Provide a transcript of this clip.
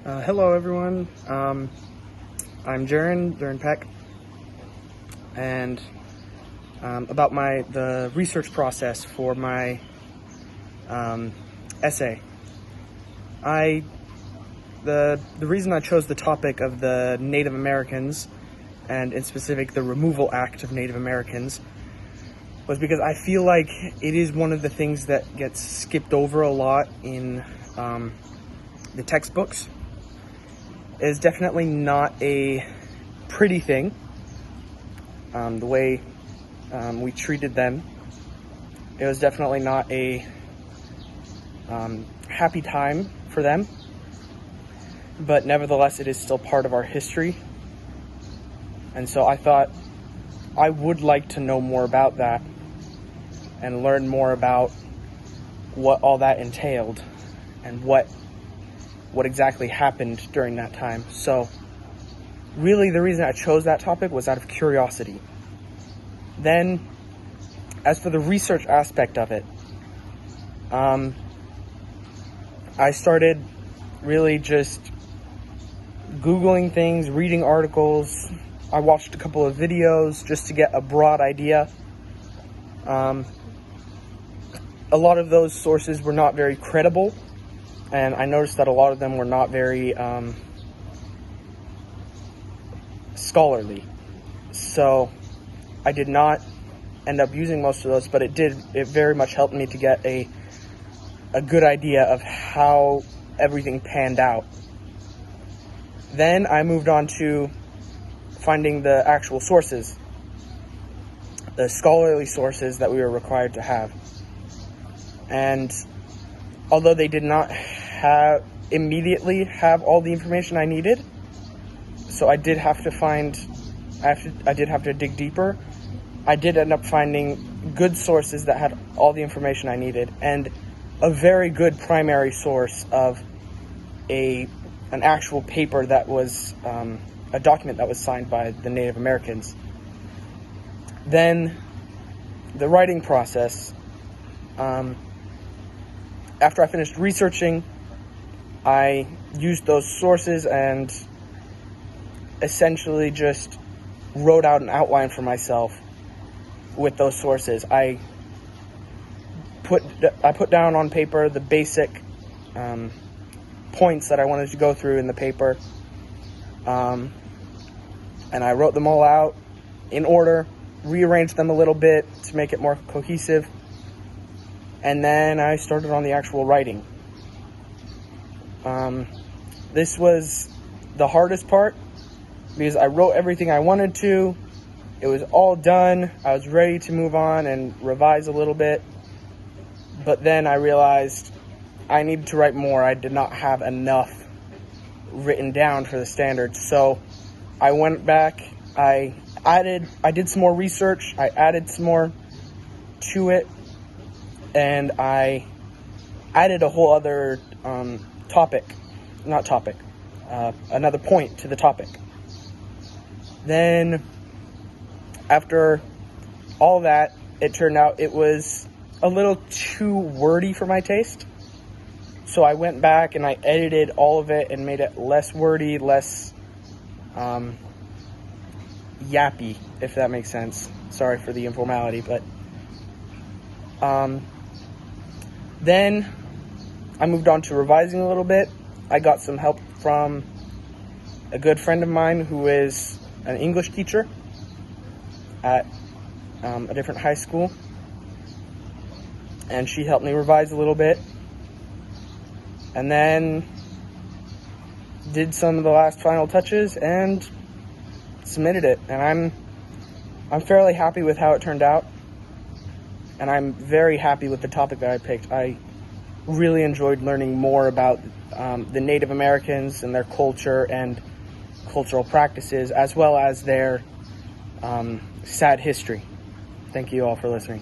Hello everyone, I'm Jaron Peck, and about the research process for my essay. The reason I chose the topic of the Native Americans, and in specific the Removal Act of Native Americans, was because I feel like it is one of the things that gets skipped over a lot in the textbooks. It is definitely not a pretty thing, the way we treated them. It was definitely not a happy time for them, but nevertheless it is still part of our history. And so I thought I would like to know more about that and learn more about what all that entailed and what exactly happened during that time. So really the reason I chose that topic was out of curiosity. Then, as for the research aspect of it, I started really just Googling things, reading articles. I watched a couple of videos just to get a broad idea. A lot of those sources were not very credible, and I noticed that a lot of them were not very scholarly. So I did not end up using most of those, but it very much helped me to get a good idea of how everything panned out. Then I moved on to finding the actual sources, the scholarly sources that we were required to have. And although they did not immediately have all the information I needed, so I did have to dig deeper, I did end up finding good sources that had all the information I needed, and a very good primary source of an actual paper that was a document that was signed by the Native Americans. Then the writing process. After I finished researching, I used those sources and essentially just wrote out an outline for myself with those sources. I put down on paper the basic points that I wanted to go through in the paper, and I wrote them all out in order, rearranged them a little bit to make it more cohesive, and then I started on the actual writing. This was the hardest part because I wrote everything I wanted to. It was all done. I was ready to move on and revise a little bit. But then I realized I needed to write more. I did not have enough written down for the standards. So I went back, I did some more research, I added some more to it, and I added a whole other another point to the topic. Then after all that, it turned out it was a little too wordy for my taste. So I went back and I edited all of it and made it less wordy, less yappy, if that makes sense. Sorry for the informality, but then I moved on to revising a little bit. I got some help from a good friend of mine who is an English teacher at a different high school, and she helped me revise a little bit, and then did some of the last final touches and submitted it. And I'm fairly happy with how it turned out, and I'm very happy with the topic that I picked. I really enjoyed learning more about the Native Americans and their culture and cultural practices, as well as their sad history. Thank you all for listening.